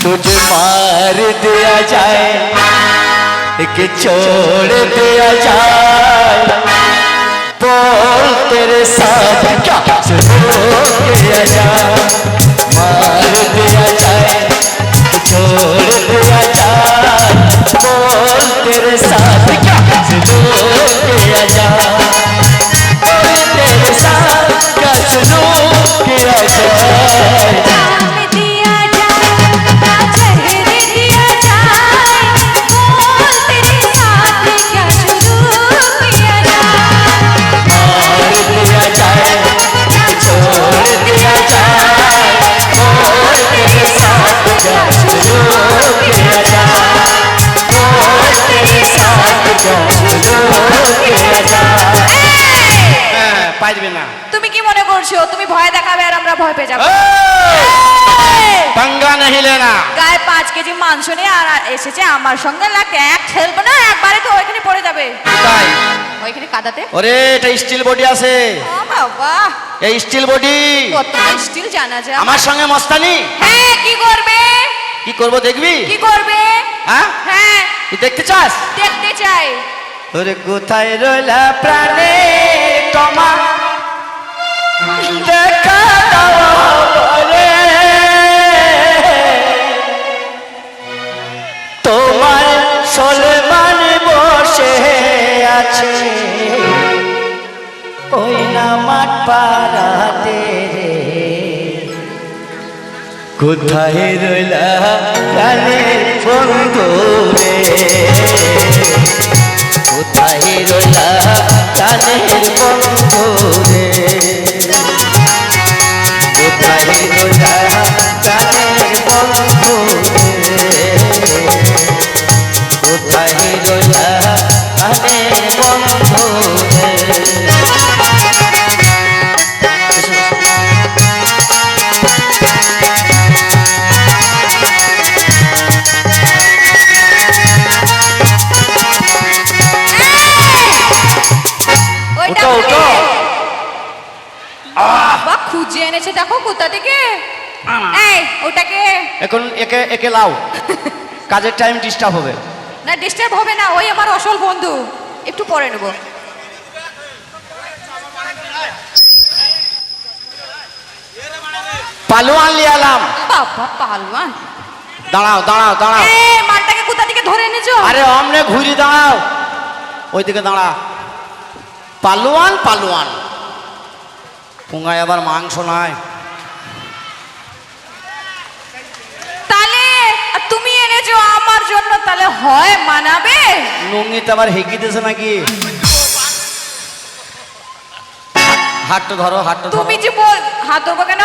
तुझे मार दिया जाए कि छोड़ दिया जाए, बोल तेरे साथ क्या सलूक किया जाए, मार दिया जाए कि छोड़ दिया जाए, बोल तेरे साथ क्या सलूक किया जाए, बोल तेरे साथ क्या सलूक किया जाए। তুমি কি মনে করছো তুমি ভয় দেখাবে আর আমরা ভয় পেয়ে যাবো? पंगा नहीं लेना। গায়ে 5 কেজি মাংস নিয়ে আর এসেছে আমার সঙ্গে লাগতে, এক খেলবো না একবারে তো ওইখানে পড়ে যাবে। তাই ওইখানে কাদাতে। ওরে এটা স্টিল বডি আছে। ও বাবা এই স্টিল বডি কত স্টিল জানা যায়। আমার সঙ্গে মস্তানি। হ্যাঁ কি করবে? কি করব দেখবি? কি করবে? হ্যাঁ হ্যাঁ তুই দেখতে চাস? দেখতে চাই। ওরে কোথায় রইলা প্রাণে তোমা দেখা দাও বলে, তোমার সলমান বসে আছে ওই না মাঠ পাড়াতে রে, কোথায় রইলা প্রাণের বন্ধু রে, কোথায় রইলা প্রাণের বন্ধু রে, কোথায় রইলা প্রাণের বন্ধু রে, কোথায় রইলা প্রাণের বন্ধু রে। খুঁজে এনেছে দেখো কোথা থেকে। এই ওটাকে এখন একে একে লাও, কাজের টাইম ডিস্টার্ব হবে না। ডিস্টার্ব হবে না, ওই আমার আসল বন্ধু, একটু পরে নেব। পালোয়ান লিয়ালাম। বাবা পালোয়ান। দাঁড়াও দাঁড়াও দাঁড়াও। এই মালটাকে কোথা থেকে ধরে এনেছো? আরে অমনে ঘুরি দাঁড়াও, ওইদিকে দাঁড়া। পালোয়ান পালোয়ান পুঙ্গায় আবার মাংস নাই। তাহলে তুমি এনেছো আমার জন্য, তাহলে হয় মানাবে? লুঙ্গিতে আবার হেঁকিতেছে নাকি? হাতটা ধরো, হাতটা ধরো। তুমি যে বল হাত ধরবো কেন?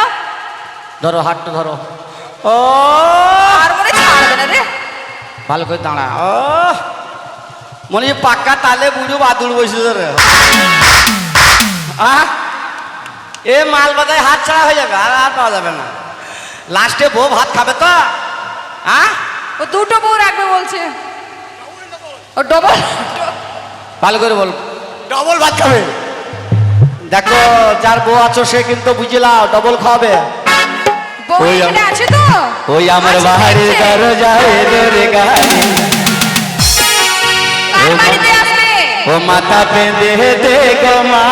ধরো হাতটা ধরো। ও আর মনে ছাড়বে না রে। ভালো করে দাঁড়া। ও মনে পাক্কা তালে বুড়ো বাদুড় বসেছে রে। এ মাল বাজায় হাত ছাড়া হয়ে যাবে, আর আর পাওয়া যাবে না। লাস্টে বউ ভাত খাবে তো। ও দুটো বউ রাখবে বলছে। ও ডবল। ভালো করে বল, ডবল ভাত খাবে। দেখো যার বউ আছো সে কিন্তু বুঝলাও ডবল খাবে। বউ এখানে আছে তো? ওই আমার বাড়ির দরজায় রে গাড়ি, কার বাড়িতে আসবে? ও মাথা পেঁধে দে গো মা।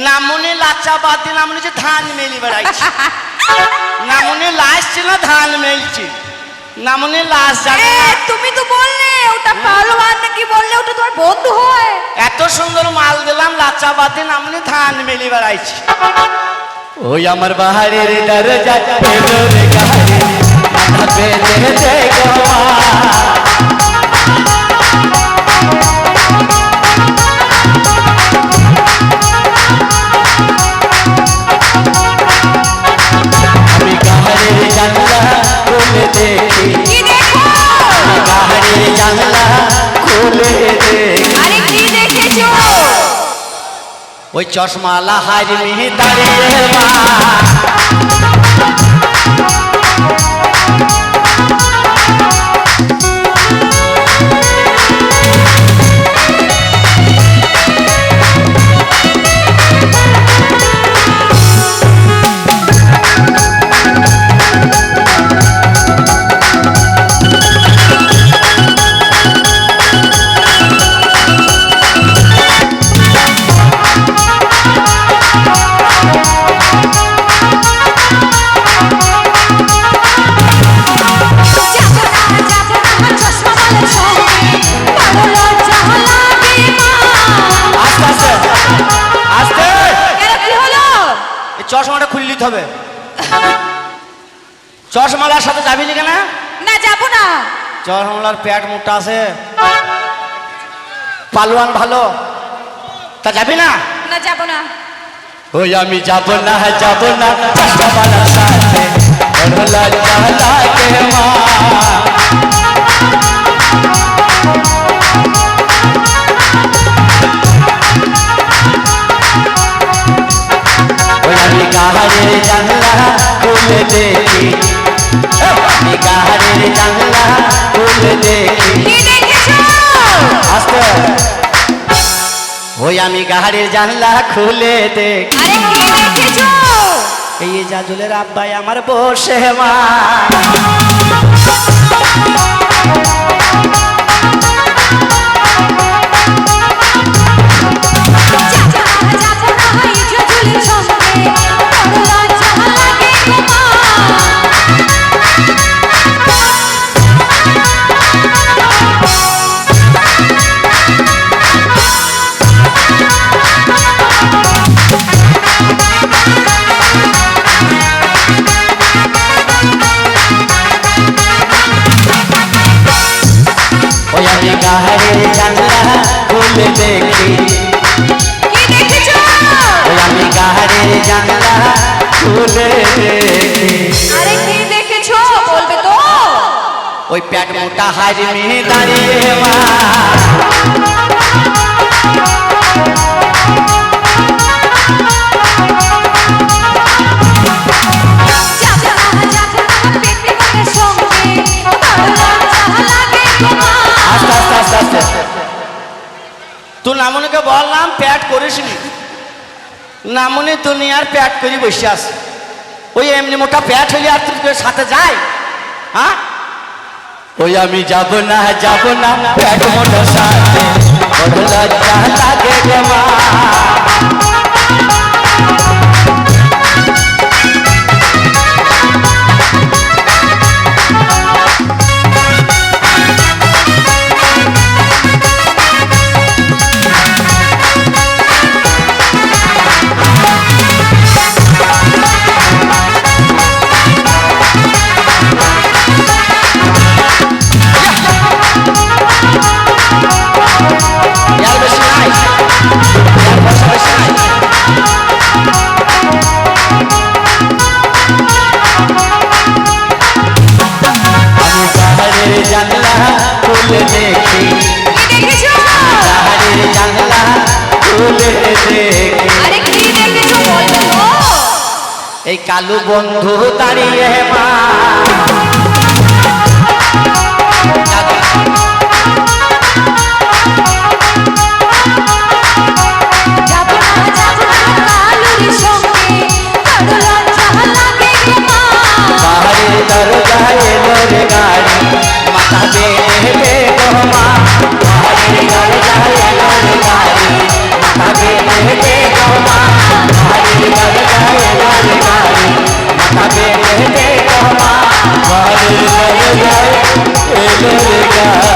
নামুনি লাচা বাদি নামুনি যে ধান মেলি বেড়াইছি, নামুনি লাশ ছিল ধান মেলছি, নামুনি লাশ জানে। তুমি তো বললে ওটা পালোয়ান নাকি, বললে ওটা তোমার বন্ধু হয়। এত সুন্দর মাল দিলাম লাচা বাদি নামুনি ধান মেলি বেড়াইছি। ওই আমার বাহারের দরজা পেলো রে গাড়ি, মাথা পেতে দে গো মা। ওই চশমালা হারিমি দাঁড়িয়ে মা চশমাটা খুললি হবে চশমালার সাথে যাবি না কেন না যাবো না চশমালার পেট মোটা আছে পালোয়ান ভালো তা যাবি না না যাবো না ওই আমি যাব না চশমালার সাথে ওড়লা লাগে মা আমি কাহারের জানলা খুলে দেখি আমি কাহারের জানলা খুলে দেখি আস্তে ওই আমি কাহারের জানলা খুলে দেখি এই জাজুলের আব্বাই আমার বসে মা কাহারের জানলা খুলে দেখি আমি কাহারের জানলা খুলে দেখি আরে কি দেখেছো বলবে তো ওই পেট মোটা হারিমি দাঁড়িয়ে মা তুই নামুনিকে বললাম প্যাট করিস নি নামুনি দুনিয়ার প্যাট করি বসে আস ওই এমনি মোটা প্যাট হইলে আর তুই সাথে যায় হ্যাঁ ওই আমি যাব না প্যাট মোটা সাথে লাগে গে মা জানলা খুলে দেখি কাহারের জানলা খুলে দেখি আরে কি দেখেছো বলবে তো এই কালু বন্ধু দাঁড়িয়ে মা বাহারের দরজায় এলো রে গাড়ি মাথা বেঁধে গো মা বাহারের দরজায় এলো রে গাড়ি মাথা বেঁধে গো মা বাহারের দরজায় এলো রে গাড়ি মাথা বেঁধে গো মা বাহারের দরজায় এলো রে গাড়ি